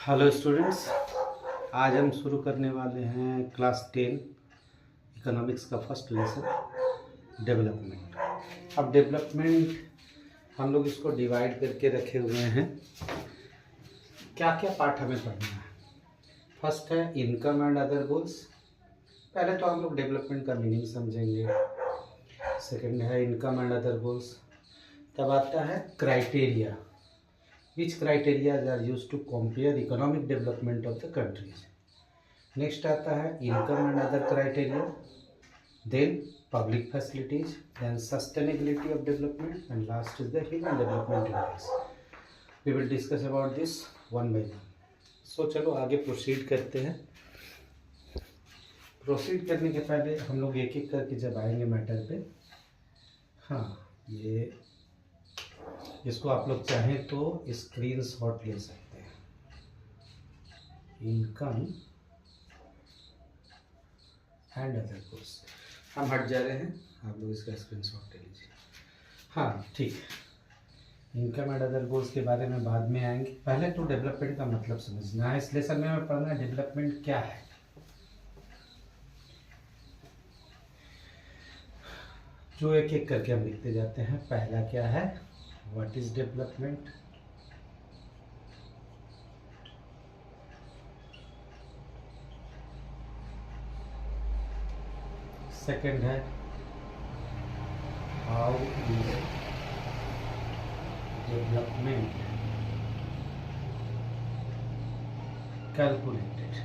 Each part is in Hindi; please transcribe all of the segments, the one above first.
हेलो स्टूडेंट्स, आज हम शुरू करने वाले हैं क्लास 10 इकोनॉमिक्स का फर्स्ट लेसन डेवलपमेंट। अब डेवलपमेंट हम लोग इसको डिवाइड करके रखे हुए हैं। क्या क्या पार्ट हमें पढ़ना है। फर्स्ट है इनकम एंड अदर गोल्स। पहले तो हम लोग डेवलपमेंट का मीनिंग समझेंगे। सेकंड है इनकम एंड अदर गोल्स। तब आता है criteria, which criteria are used to compare economic development of the countries. Next आता है income and other criteria, then public facilities, then sustainability of development, and last is the human development index. We will discuss about this one by one. So चलो आगे प्रोसीड करते हैं। प्रोसीड करने के पहले हम लोग एक एक करके जब आएंगे मैटर पे, हाँ ये इसको आप लोग चाहें तो स्क्रीनशॉट ले सकते हैं। इनकम एंड अदर गोल्स हम हट जा रहे हैं, आप लोग इसका स्क्रीनशॉट ले लीजिए। हाँ ठीक है, इनकम एंड अदर गोल्स के बारे में बाद में आएंगे। पहले तो डेवलपमेंट का मतलब समझना है। इस लेसन में हमें पढ़ना है डेवलपमेंट क्या है। जो एक एक करके हम लिखते जाते हैं। पहला क्या है, What is development? Second है how is development calculated?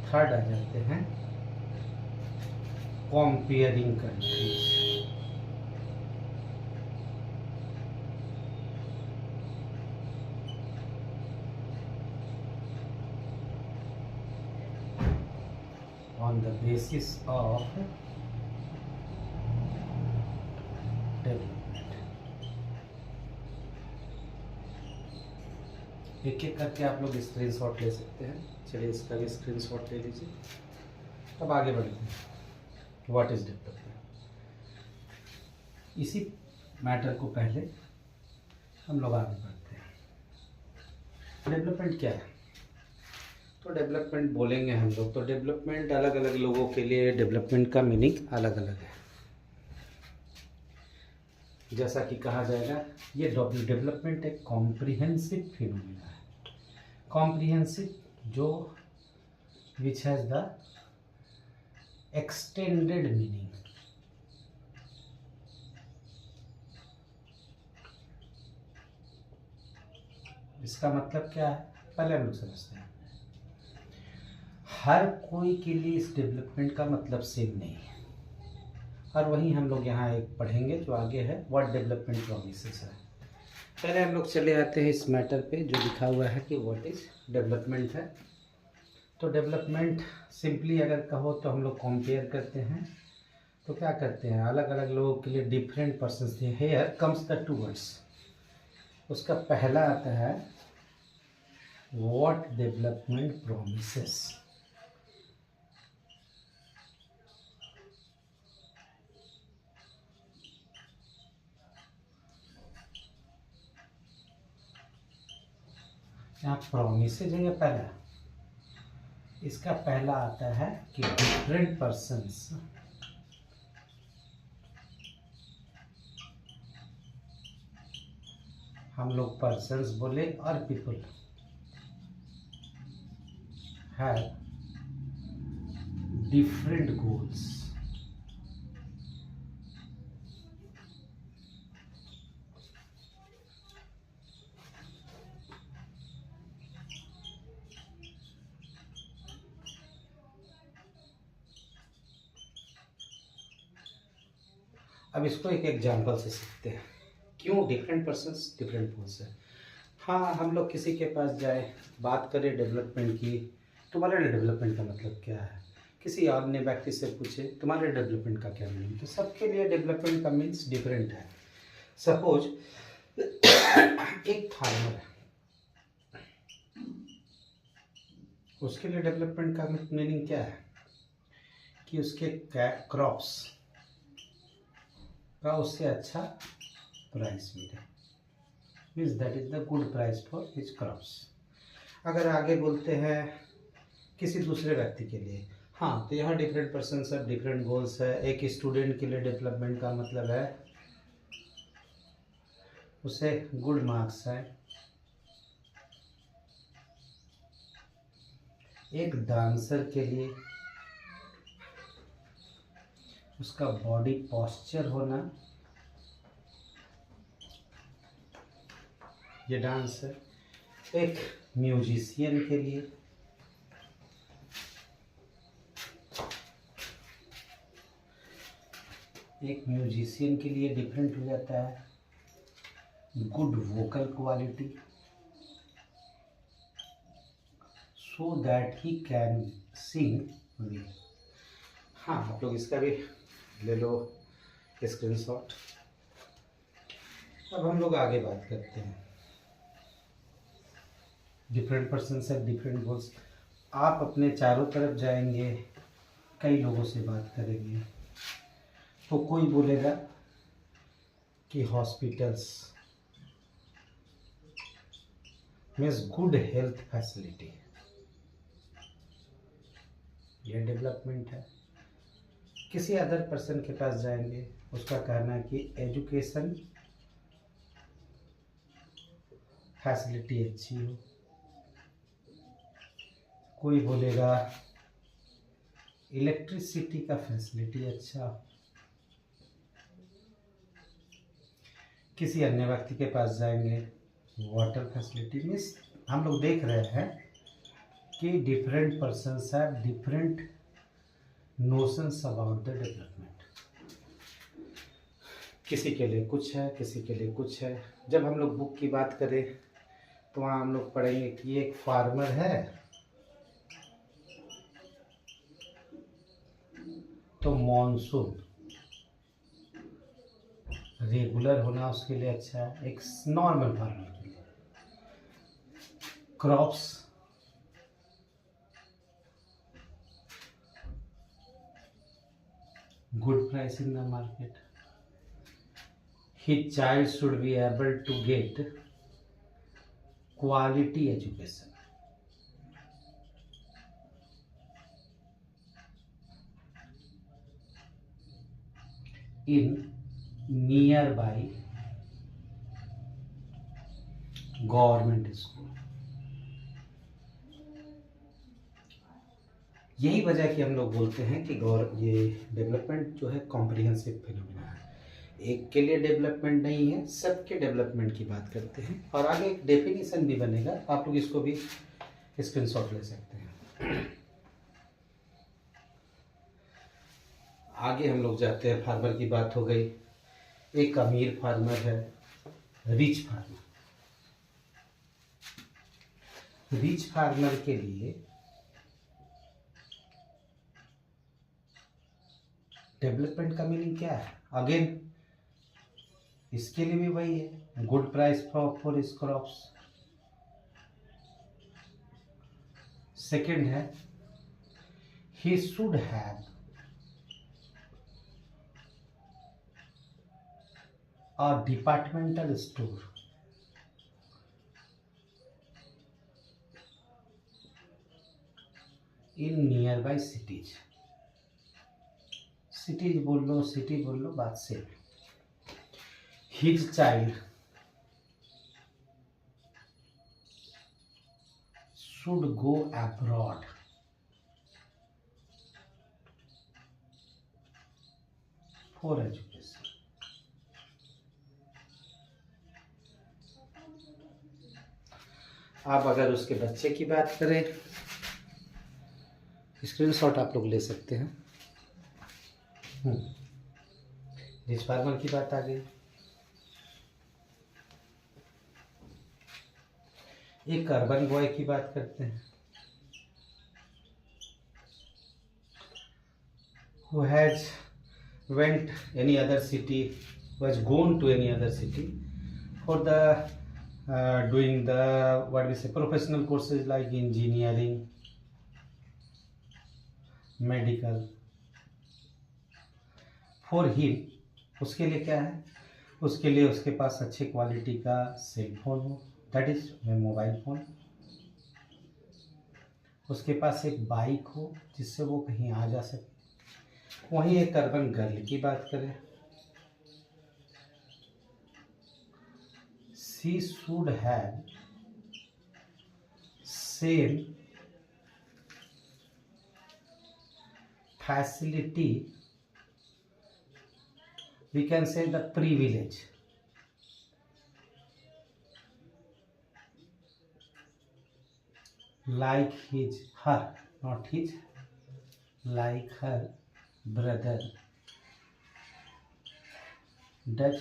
Third आ जाते हैं comparing countries. On the basis of development. एक एक करके आप लोग स्क्रीनशॉट ले सकते हैं। चलिए इसका भी स्क्रीनशॉट ले लीजिए। तब आगे बढ़ते हैं। What is development. इसी मैटर को पहले हम लोग आगे बढ़ते हैं। डेवलपमेंट क्या है, तो डेवलपमेंट बोलेंगे हम लोग तो डेवलपमेंट अलग अलग लोगों के लिए डेवलपमेंट का मीनिंग अलग अलग है। जैसा कि कहा जाएगा ये डेवलपमेंट एक कॉम्प्रिहेंसिव फिनोमेना है। कॉम्प्रिहेंसिव जो which has the extended meaning. इसका मतलब क्या है, पहले हम लोग समझते हैं। हर कोई के लिए इस डेवलपमेंट का मतलब सेम नहीं है, और वहीं हम लोग यहाँ एक पढ़ेंगे जो आगे है व्हाट डेवलपमेंट प्रॉमिसेस है। पहले हम लोग चले आते हैं इस मैटर पे जो लिखा हुआ है कि व्हाट इज डेवलपमेंट है। तो डेवलपमेंट सिंपली अगर कहो तो हम लोग कंपेयर करते हैं। तो क्या करते हैं, अलग अलग लोगों के लिए डिफरेंट पर्सन्स थे। Here comes the two words. उसका पहला आता है व्हाट डेवलपमेंट प्रॉमिसेस। यहाँ प्रॉमिसेज है या पहला, इसका पहला आता है कि डिफरेंट पर्सन्स हम लोग पर्सन्स बोले और पीपल हैव डिफरेंट गोल्स। अब इसको एक एग्जाम्पल से सीखते हैं। क्यों डिफरेंट पर्सन्स डिफरेंट गोल्स है। हाँ, हम लोग किसी के पास जाए, बात करें डेवलपमेंट की, तुम्हारे डेवलपमेंट का मतलब क्या है। किसी और ने व्यक्ति से पूछे तुम्हारे डेवलपमेंट का क्या मीनिंग, तो सबके लिए डेवलपमेंट का मीन्स डिफरेंट है। सपोज एक फार्मर है, उसके लिए डेवलपमेंट का मीनिंग क्या है कि उसके क्रॉप्स का उससे अच्छा प्राइस मिले, means that is the good price for his crops. अगर आगे बोलते हैं किसी दूसरे व्यक्ति के लिए, हाँ, तो यहाँ डिफरेंट पर्सन सब डिफरेंट गोल्स है। एक स्टूडेंट के लिए डेवलपमेंट का मतलब है उसे गुड मार्क्स है। एक डांसर के लिए उसका बॉडी पोस्चर होना, ये डांस है। एक म्यूजिशियन के लिए डिफरेंट हो जाता है good vocal quality, so that he can sing well. हाँ, आप लोग इसका भी ले लो स्क्रीनशॉट। अब हम लोग आगे बात करते हैं। डिफरेंट पर्सन से डिफरेंट गोल्स। आप अपने चारों तरफ जाएंगे, कई लोगों से बात करेंगे, तो कोई बोलेगा कि hospitals means good health facility, यह डेवलपमेंट है। किसी अदर पर्सन के पास जाएंगे, उसका कहना है कि एजुकेशन फैसिलिटी अच्छी हो। कोई बोलेगा इलेक्ट्रिसिटी का फैसिलिटी अच्छा हो। किसी अन्य व्यक्ति के पास जाएंगे, वाटर फैसिलिटी। मीन्स हम लोग देख रहे हैं कि different persons have different notions about the development. किसी के लिए कुछ है, किसी के लिए कुछ है। जब हम लोग बुक की बात करें तो वहाँ हम लोग पढ़ेंगे कि एक फार्मर है तो मॉनसून रेगुलर होना उसके लिए अच्छा है, एक नॉर्मल फार्मर के लिए। Crops good price in the market. His child should be able to get quality education. In nearby government school. यही वजह कि हम लोग बोलते हैं कि ये डेवलपमेंट जो है कॉम्प्रिहेंसिव फिनोमेना है। एक के लिए डेवलपमेंट नहीं है, सबके डेवलपमेंट की बात करते हैं। और आगे एक डेफिनेशन भी बनेगा, आप लोग इसको भी स्क्रीनशॉट ले सकते हैं। आगे हम लोग जाते हैं। फार्मर की बात हो गई। एक अमीर फार्मर है, रिच फार्मर। रिच फार्मर के लिए डेवलपमेंट का मीनिंग क्या है? अगेन इसके लिए भी वही है, good price for his crops. Second है he should have a departmental store in nearby cities. Cities बोल लो, सिटी बोल लो, बात same. His child should go abroad for education. आप अगर उसके बच्चे की बात करें, स्क्रीनशॉट आप लोग ले सकते हैं। रिच फार्मर की बात आ गई। एक अर्बन बॉय की बात करते हैं, who has went any other city, who has gone to any other city for the doing the what we say professional courses like engineering, medical. For him, उसके लिए क्या है? उसके लिए उसके पास अच्छे क्वालिटी का सेल फोन हो, दैट इज मोबाइल फ़ोन। उसके पास एक बाइक हो जिससे वो कहीं आ जा सके। वहीं एक अर्बन गर्ल की बात करें, she should have same facility, we can say the privilege, like her, not his, like her brother does.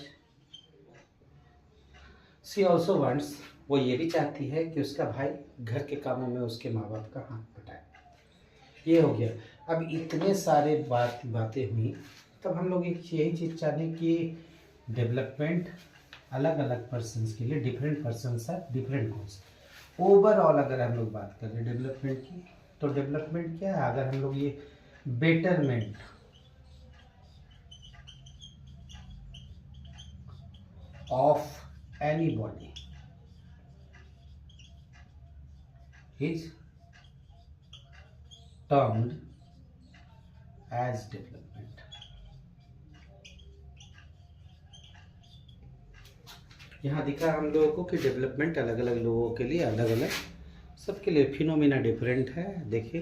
She also wants, वो ये भी चाहती है कि उसका भाई घर के कामों में उसके माँ बाप का हाथ बटाए। ये हो गया। अब इतने सारे बातें हुई, तब हम लोग एक यही चीज़ चाहते कि डेवलपमेंट अलग अलग पर्सन्स के लिए, different persons are different goals. Overall अगर हम लोग बात करें डेवलपमेंट की, तो डेवलपमेंट क्या है? अगर हम लोग ये betterment of anybody is termed as development। यहाँ दिखा हम लोगों को कि डेवलपमेंट अलग अलग लोगों के लिए अलग अलग, सबके लिए फिनोमिना डिफरेंट है। देखिए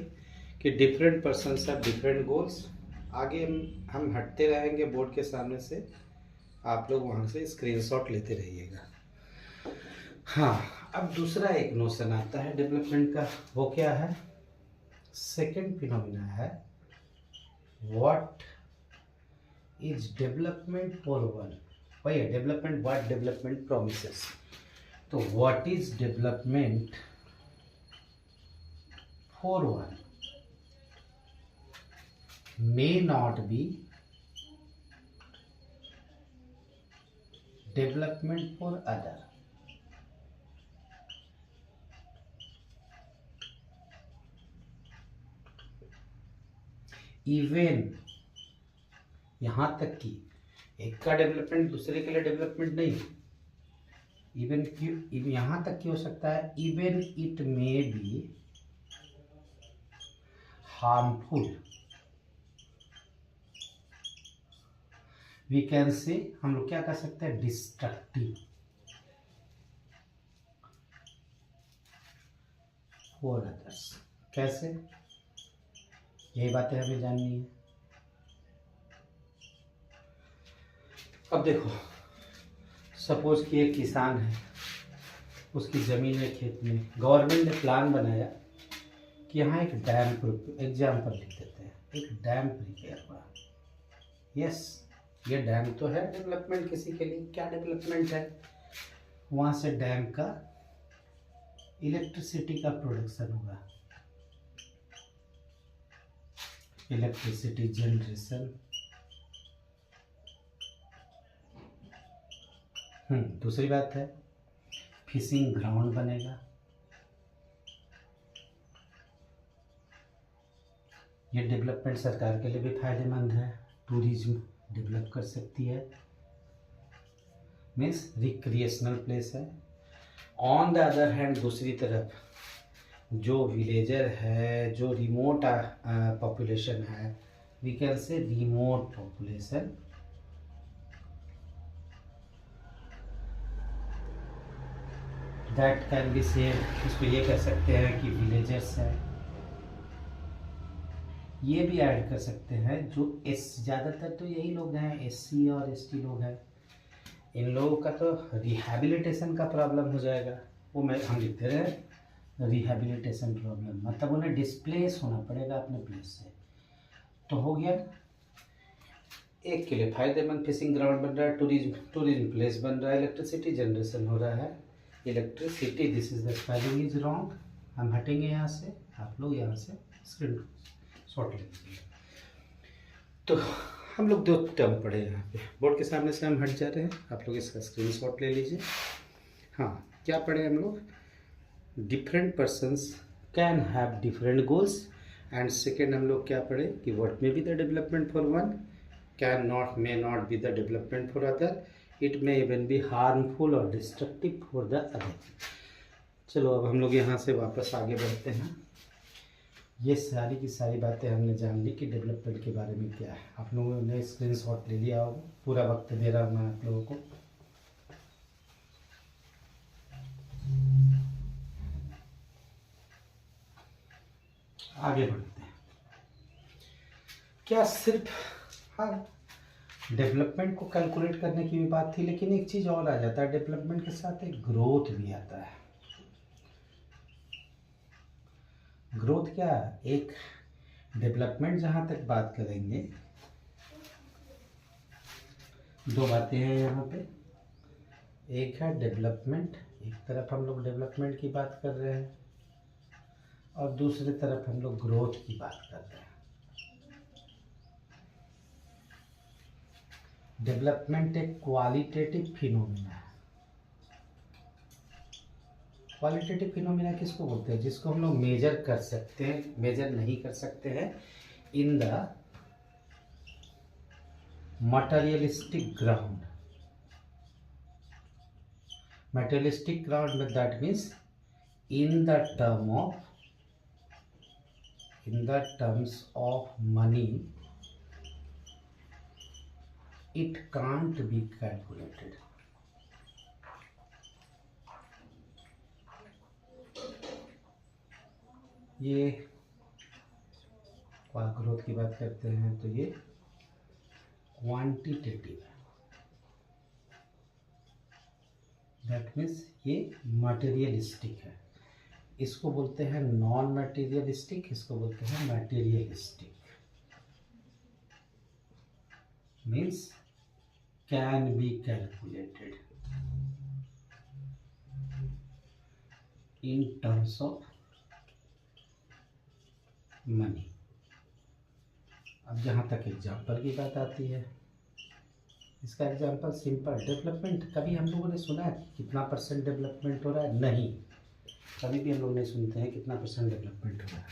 कि different persons have different goals. आगे हम हटते रहेंगे बोर्ड के सामने से, आप लोग वहाँ से स्क्रीनशॉट लेते रहिएगा। हाँ, अब दूसरा एक नोशन आता है डेवलपमेंट का, वो क्या है? सेकेंड फिनोमिना है what is development for one. वही है डेवलपमेंट, व्हाट डेवलपमेंट प्रोमिसेस। तो what is development for one may not be development for other. Even यहाँ तक कि एक का डेवलपमेंट दूसरे के लिए डेवलपमेंट नहीं, इवन यहाँ तक कि हो सकता है even it may be harmful, we can say, हम लोग क्या कर सकते हैं? Destructive for others. कैसे? यही बातें हमें जाननी है। अब देखो, सपोज कि एक किसान है, उसकी ज़मीन है, खेत में गवर्नमेंट ने प्लान बनाया कि यहाँ एक डैम, एग्जाम्पल लिख देते हैं, एक डैम प्रिपेयर हुआ। यस, ये डैम तो है डेवलपमेंट किसी के लिए। क्या डेवलपमेंट है? वहाँ से डैम का इलेक्ट्रिसिटी का प्रोडक्शन होगा, इलेक्ट्रिसिटी जनरेशन। दूसरी बात है फिशिंग ग्राउंड बनेगा। ये डेवलपमेंट सरकार के लिए भी फायदेमंद है, टूरिज्म डेवलप कर सकती है, मीन्स रिक्रिएशनल प्लेस है। ऑन द अदर हैंड दूसरी तरफ जो विलेजर है, जो रिमोट पॉपुलेशन है, we can say remote population, that can be same, इसको ये कह सकते हैं कि विलेजर्स हैं। ये भी ऐड कर सकते हैं जो ज़्यादातर तो यही लोग हैं, एससी और एसटी लोग हैं। इन लोगों का तो रिहैबिलिटेशन का प्रॉब्लम हो जाएगा, वो हम लिखते रहे रिहैबिलिटेशन प्रॉब्लम, मतलब उन्हें डिस्प्लेस होना पड़ेगा अपने प्लेस से। तो हो गया, एक के लिए फायदेमंद, फिशिंग ग्राउंड बन रहा है, टूरिज्म प्लेस बन रहा है, इलेक्ट्रिसिटी जनरेशन हो रहा है। Electricity, this is the spelling is wrong, हम हटेंगे यहाँ से, आप लोग यहाँ से स्क्रीन शॉट ले लीजिए। तो हम लोग दो टर्म पढ़े यहाँ पे, बोर्ड के सामने से हम हट जा रहे हैं, आप लोग इसका स्क्रीन शॉट ले लीजिए। हाँ, क्या पढ़े हम लोग? Different persons can have different goals, and second हम लोग क्या पढ़े कि what may be the development for one can not, may not be the development for other. It may even be harmful और डिस्ट्रक्टिव फॉर द अदर। चलो अब हम लोग यहाँ से वापस आगे बढ़ते हैं। ये सारी की सारी बातें हमने जान ली कि डेवलपमेंट के बारे में क्या है। आप लोगों ने स्क्रीनशॉट ले लिया होगा, पूरा वक्त दे रहा हूँ मैं आप लोगों को। आगे बढ़ते हैं। क्या सिर्फ हाँ डेवलपमेंट को कैलकुलेट करने की भी बात थी, लेकिन एक चीज़ और आ जाता है, डेवलपमेंट के साथ एक ग्रोथ भी आता है। ग्रोथ क्या है? एक डेवलपमेंट जहाँ तक बात करेंगे, दो बातें हैं यहाँ पे। एक है डेवलपमेंट, एक तरफ हम लोग डेवलपमेंट की बात कर रहे हैं और दूसरी तरफ हम लोग ग्रोथ की बात कर रहे हैं। डेवलपमेंट एक क्वालिटेटिव फिनोमिना है। क्वालिटेटिव फिनोमिना किसको बोलते हैं? जिसको हम लोग मेजर कर सकते हैं, मेजर नहीं कर सकते हैं in the materialistic ground. Materialistic ground में that means in the terms of money, it can't be calculated. ये ग्रोथ की बात करते हैं तो ये क्वांटिटेटिव है, दैट मीन्स ये मटेरियलिस्टिक है। इसको बोलते हैं नॉन मटेरियलिस्टिक, इसको बोलते हैं materialistic. Means can be calculated in terms of money. अब जहाँ तक एग्जाम्पल की बात आती है, इसका एग्जाम्पल सिंपल, डेवलपमेंट कभी हम लोगों ने सुना है कितना परसेंट डेवलपमेंट हो रहा है? नहीं, कभी भी हम लोग नहीं सुनते हैं कितना परसेंट डेवलपमेंट हो रहा है।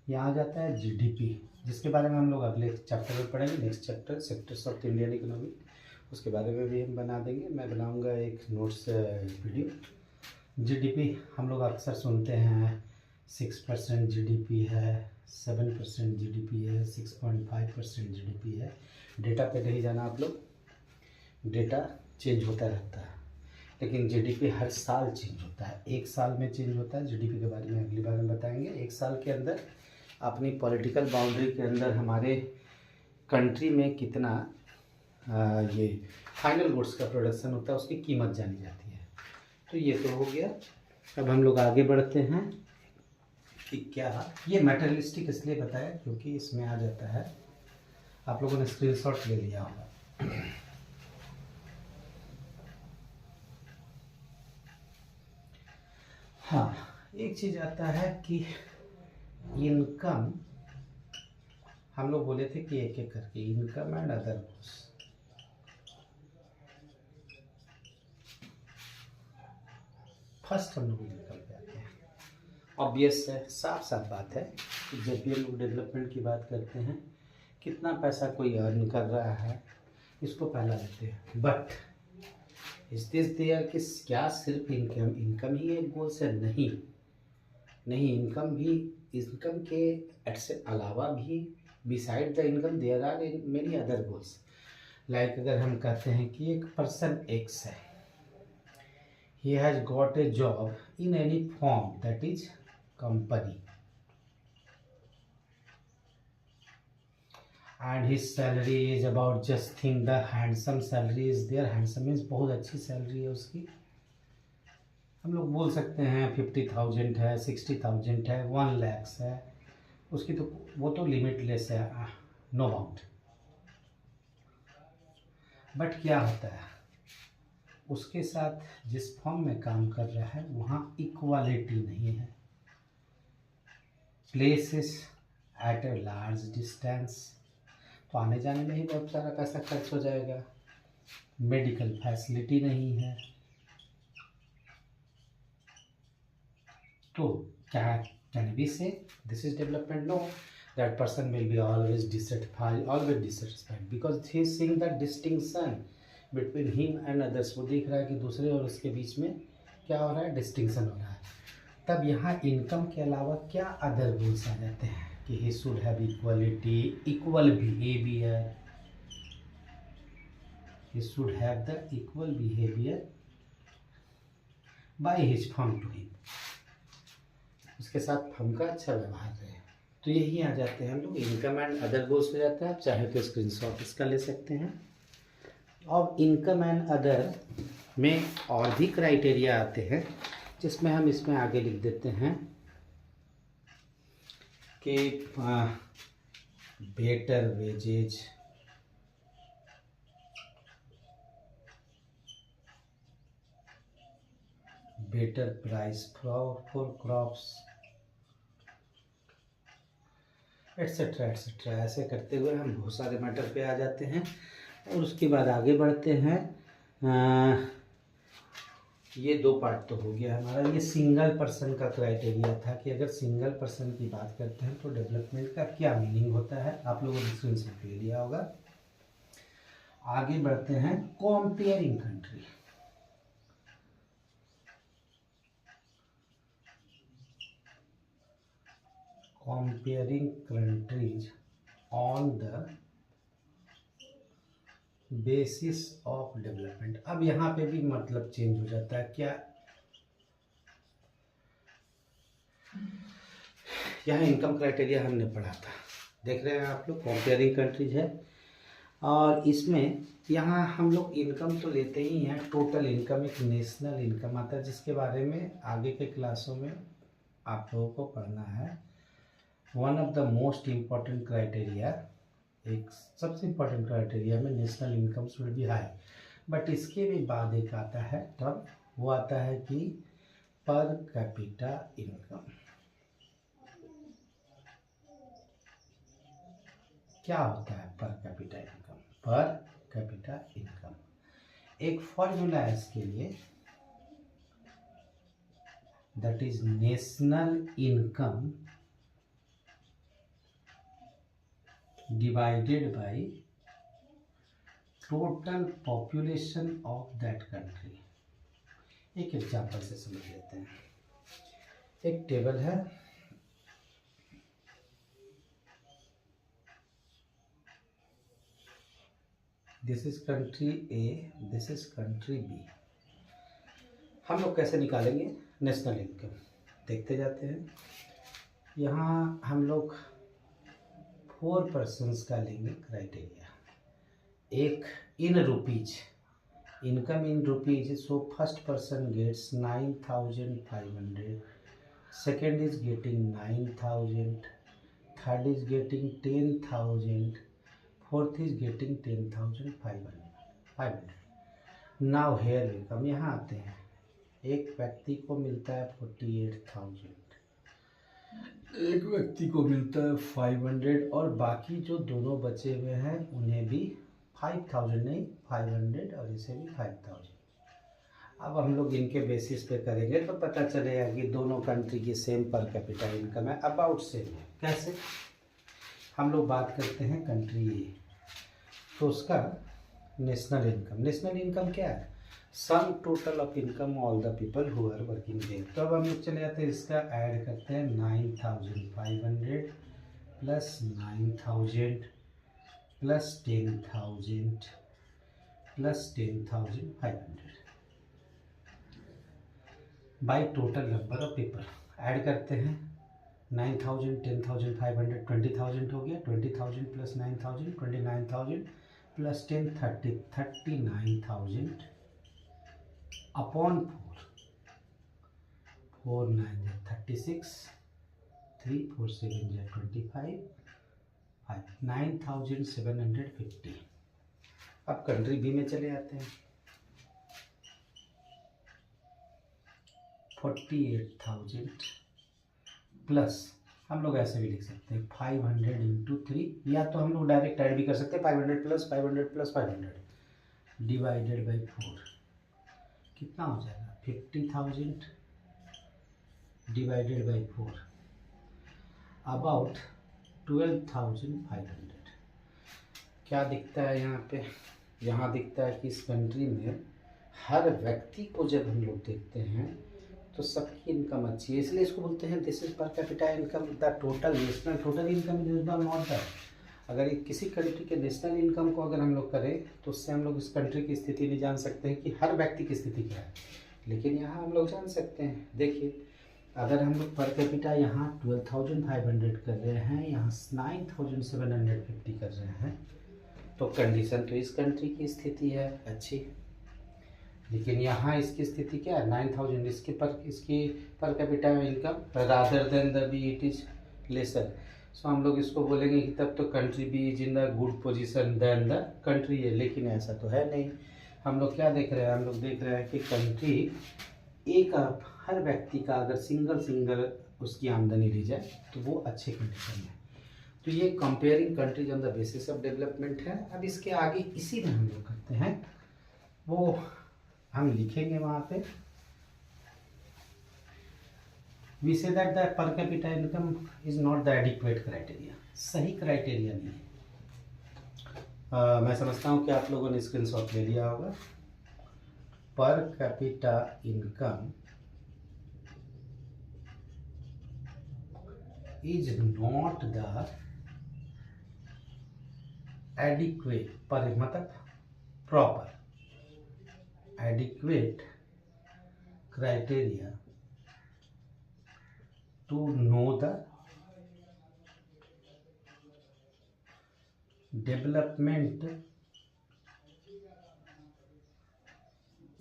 यहाँ आ जाता है जीडीपी, जिसके बारे में हम लोग अगले चैप्टर में पढ़ेंगे। Next chapter sectors of Indian economy, उसके बारे में भी हम बना देंगे। मैं बनाऊंगा एक नोट्स वीडियो। जीडीपी हम लोग अक्सर सुनते हैं 6% जीडीपी है, 7% जीडीपी है, 6.5% जीडीपी है। डेटा पे नहीं जाना आप लोग, डेटा चेंज होता रहता है, लेकिन जीडीपी हर साल चेंज होता है। एक साल में चेंज होता है। जीडीपी के बारे में अगली बार में बताएंगे। एक साल के अंदर अपनी पॉलिटिकल बाउंड्री के अंदर हमारे कंट्री में कितना ये फाइनल गुड्स का प्रोडक्शन होता है, उसकी कीमत जानी जाती है। तो ये तो हो गया। अब हम लोग आगे बढ़ते हैं कि क्या ये मटेरियलिस्टिक इसलिए बताया क्योंकि इसमें आ जाता है, आप लोगों ने स्क्रीनशॉट ले लिया होगा। हाँ, एक चीज़ आता है कि इनकम, हम लोग बोले थे कि एक एक करके income and other goods. First हम लोग इनकम पे आते हैं। ऑब्वियस है, साफ साफ बात है कि जब भी हम लोग डेवलपमेंट की बात करते हैं, कितना पैसा कोई अर्न कर रहा है, इसको पहला लेते हैं। बट इज दिस देयर कि क्या सिर्फ इनकम ही एक गोल्स है? नहीं, इनकम के अलावा भी beside the income there are many other goals. Like अगर हम कहते हैं कि एक पर्सन एक्स है, he has got a job in any form, that is company, and his salary is about, just think the handsome salary is there, handsome means बहुत अच्छी सैलरी है उसकी। हम लोग बोल सकते हैं 50,000 है, 60,000 है, 1 लाख है उसकी, तो वो तो लिमिटलेस है, नो बाउंड। बट क्या होता है, उसके साथ जिस फॉर्म में काम कर रहा है वहाँ इक्वालिटी नहीं है। Places at a large distance, तो आने जाने में ही बहुत सारा पैसा खर्च हो जाएगा। मेडिकल फैसिलिटी नहीं है। तो क्या can be say this is development? No, that person will be always dissatisfied because he is seeing the distinction between him and others. वो देख रहा है कि दूसरे और उसके बीच में क्या हो रहा है, डिस्टिंक्शन हो रहा है। तब यहाँ इनकम के अलावा क्या अदर गोल्स आ जाते हैं कि he should have equality, equal behavior, he should have the equal behavior by his firm to him, उसके साथ फर्म का अच्छा व्यवहार रहे। तो यही आ जाते हैं हम लोग, इनकम एंड अदर गोल्स हो जाता है। आप चाहे तो स्क्रीनशॉट इसका ले सकते हैं। और इनकम एंड अदर में और भी क्राइटेरिया आते हैं, जिसमें हम इसमें आगे लिख देते हैं कि better wages, better price for crops, etcetera etcetera. ऐसे करते हुए हम बहुत सारे मैटर पे आ जाते हैं और उसके बाद आगे बढ़ते हैं। ये दो पार्ट तो हो गया हमारा। ये सिंगल पर्सन का क्राइटेरिया था कि अगर सिंगल पर्सन की बात करते हैं तो डेवलपमेंट का क्या मीनिंग होता है, आप लोगों ने स्क्रीनशॉट ले लिया होगा। आगे बढ़ते हैं comparing country. Comparing countries on the basis of development। अब यहाँ पे भी मतलब चेंज हो जाता है। क्या यहाँ इनकम क्राइटेरिया हमने पढ़ा था, देख रहे हैं आप लोग, कंपेयरिंग कंट्रीज है। और इसमें यहाँ हम लोग इनकम तो लेते ही हैं, टोटल इनकम एक नेशनल इनकम आता है, जिसके बारे में आगे के क्लासों में आप लोगों को पढ़ना है। One of the most important criteria, एक सबसे इम्पॉर्टेंट क्राइटेरिया में national income should be high. But इसके भी बाद एक आता है टर्म, वो आता है कि पर कैपिटा इनकम। क्या होता है per capita income? Per capita income एक फॉर्मूला है इसके लिए, that is national income divided by total population of that country। एक एग्जाम्पल से समझ लेते हैं। एक टेबल है, this is country A, this is country B. हम लोग कैसे निकालेंगे नेशनल इनकम, देखते जाते हैं। यहाँ हम लोग 4 पर्सन्स का लेंगे क्राइटेरिया। एक in rupees, income in rupees, so first person gets 9,500, second is getting 9,000, third is getting 10,000, fourth is getting 10,500। Now here we come, यहाँ आते हैं। एक व्यक्ति को मिलता है 48,000, एक व्यक्ति को मिलता है 500, और बाकी जो दोनों बचे हुए हैं उन्हें भी 5,000 नहीं 500, और इसे भी 5,000। अब हम लोग इनके बेसिस पे करेंगे तो पता चलेगा कि दोनों कंट्री की सेम पर कैपिटा इनकम है, अबाउट सेम है। कैसे? हम लोग बात करते हैं कंट्री ए, तो उसका नेशनल इनकम क्या है? Sum total of income all the people who are working there. तो अब हम लोग चले जाते हैं, इसका ऐड करते हैं 9,500 plus 9,000 plus 10,000 plus 10,500 by total number of people. Add करते हैं 9,000 10,500 20,000 हो गया, 20,000 प्लस 9,000 29,000 प्लस 10 39,000 अपॉन 4 9 36 3 4 7 25 5 9,750। अब कंट्री बी में चले आते हैं। 48,000 प्लस, हम लोग ऐसे भी लिख सकते हैं 500 इंटू 3, या तो हम लोग डायरेक्ट ऐड भी कर सकते हैं 500 प्लस 500 प्लस 500 डिवाइडेड बाई 4। कितना हो जाएगा? 50,000 डिवाइडेड बाई 4 अबाउट 12,500। क्या दिखता है यहाँ पे? यहाँ दिखता है कि इस कंट्री में हर व्यक्ति को जब हम लोग देखते हैं तो सबकी इनकम अच्छी है, इसलिए इसको बोलते हैं दिस इज पर capita income. The total national total income is not that. अगर किसी कंट्री के नेशनल इनकम को अगर हम लोग करें तो उससे हम लोग इस कंट्री की स्थिति नहीं जान सकते हैं कि हर व्यक्ति की स्थिति क्या है, लेकिन यहाँ हम लोग जान सकते हैं। देखिए, अगर हम लोग पर कैपिटा यहाँ 12,500 कर रहे हैं, यहाँ 9,750 कर रहे हैं, तो कंडीशन तो इस कंट्री की स्थिति है अच्छी, लेकिन यहाँ इसकी स्थिति क्या है? 9,000। इसकी per capita income rather than the B it is lesser. So हम लोग इसको बोलेंगे कि तब तो country B is in the good position than the country है, लेकिन ऐसा तो है नहीं। हम लोग क्या देख रहे हैं? हम लोग देख रहे हैं कि कंट्री एक हर व्यक्ति का अगर सिंगल उसकी आमदनी ली जाए तो वो अच्छे कंडीशन में। तो ये comparing countries on the basis of development है। अब इसके आगे इसी में हम लोग करते हैं, वो हम लिखेंगे वहाँ पे। We say that the per capita income is not the adequate criteria. सही क्राइटेरिया नहीं है। मैं समझता हूँ कि आप लोगों ने स्क्रीनशॉट ले लिया होगा। पर capita income is not the adequate, पर मतलब proper adequate criteria to know the development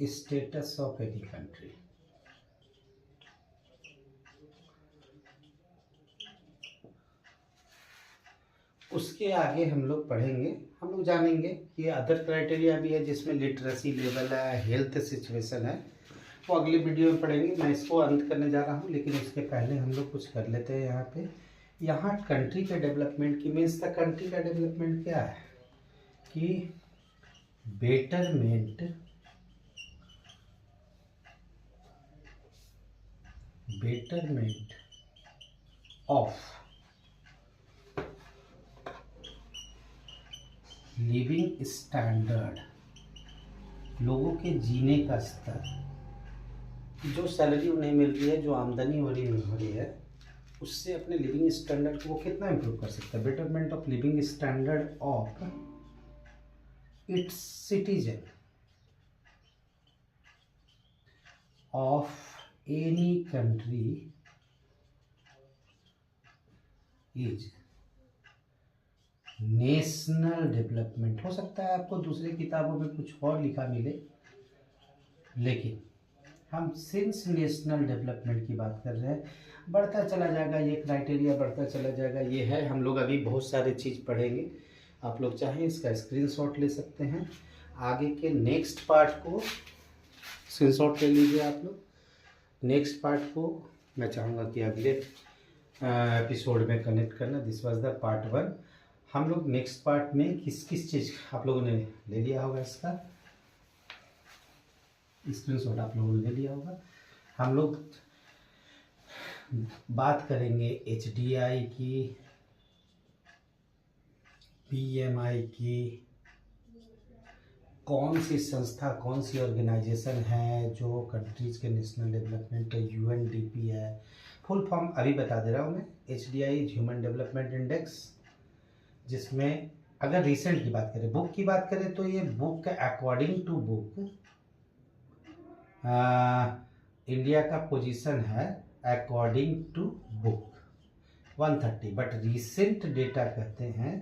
status of any country। उसके आगे हम लोग पढ़ेंगे, हम लोग जानेंगे कि अदर क्राइटेरिया भी है जिसमें लिटरेसी लेवल है, हेल्थ सिचुएशन है, वो अगले वीडियो में पढ़ेंगे। मैं इसको अंत करने जा रहा हूँ, लेकिन इसके पहले हम लोग कुछ कर लेते हैं। यहाँ पे यहाँ कंट्री के डेवलपमेंट की मीन्स द कंट्री का डेवलपमेंट क्या है कि बेटरमेंट ऑफ लिविंग स्टैंडर्ड, लोगों के जीने का स्तर, जो सैलरी उन्हें मिल रही है, जो आमदनी हो रही है, उससे अपने लिविंग स्टैंडर्ड को वो कितना इम्प्रूव कर सकता है। Betterment of living standard of its citizen of any country is national development. हो सकता है आपको दूसरी किताबों में कुछ और लिखा मिले, लेकिन हम सिंस नेशनल डेवलपमेंट की बात कर रहे हैं, बढ़ता चला जाएगा ये क्राइटेरिया, बढ़ता चला जाएगा। ये है, हम लोग अभी बहुत सारे चीज़ पढ़ेंगे। आप लोग चाहें इसका स्क्रीनशॉट ले सकते हैं। आगे के नेक्स्ट पार्ट को स्क्रीनशॉट ले लीजिए आप लोग। नेक्स्ट पार्ट को मैं चाहूँगा कि अगले एपिसोड में कनेक्ट करना। This was the part 1। हम लोग नेक्स्ट पार्ट में किस किस चीज़ आप लोगों ने ले लिया होगा, इसका स्क्रीनशॉट आप लोगों ने ले लिया होगा। हम लोग बात करेंगे HDI की, PMI की, कौन सी संस्था, कौन सी ऑर्गेनाइजेशन है जो कंट्रीज के नेशनल डेवलपमेंट है। UNDP है, फुल फॉर्म अभी बता दे रहा हूँ मैं। HDI ह्यूमन डेवलपमेंट इंडेक्स, जिसमें अगर रिसेंट की बात करें, बुक की बात करें, तो ये बुक का अकॉर्डिंग टू बुक इंडिया का पोजीशन है according to book 130, but recent data कहते हैं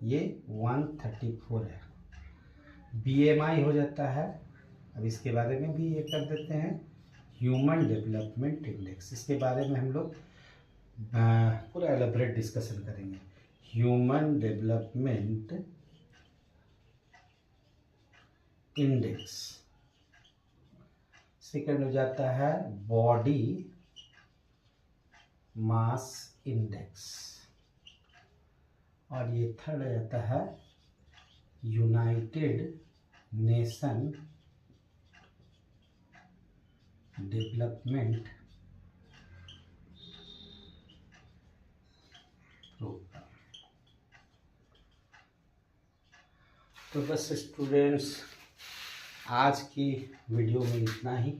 ये 134 है। BMI हो जाता है, अब इसके बारे में भी ये कर देते हैं, ह्यूमन डेवलपमेंट इंडेक्स। इसके बारे में हम लोग पूरा एलाबोरेट डिस्कशन करेंगे। Human development index. सेकंड हो जाता है बॉडी मास इंडेक्स, और ये थर्ड हो जाता है यूनाइटेड नेशन डेवलपमेंट होगा। तो बस स्टूडेंट्स, आज की वीडियो में इतना ही।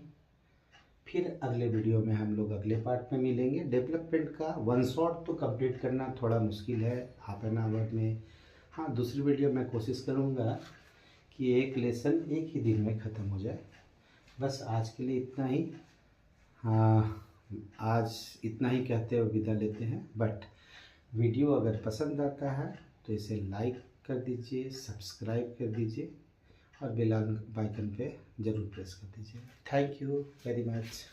फिर अगले वीडियो में हम लोग अगले पार्ट में मिलेंगे। डेवलपमेंट का वन शॉट तो कंप्लीट करना थोड़ा मुश्किल है, हाफ एन आवर में। हाँ, दूसरी वीडियो मैं कोशिश करूँगा कि एक लेसन एक ही दिन में ख़त्म हो जाए। बस आज के लिए इतना ही। हाँ, आज इतना ही कहते हुए विदा लेते हैं। बट वीडियो अगर पसंद आता है तो इसे लाइक कर दीजिए, सब्सक्राइब कर दीजिए और बेल आइकन पे ज़रूर प्रेस कर दीजिए। Thank you very much.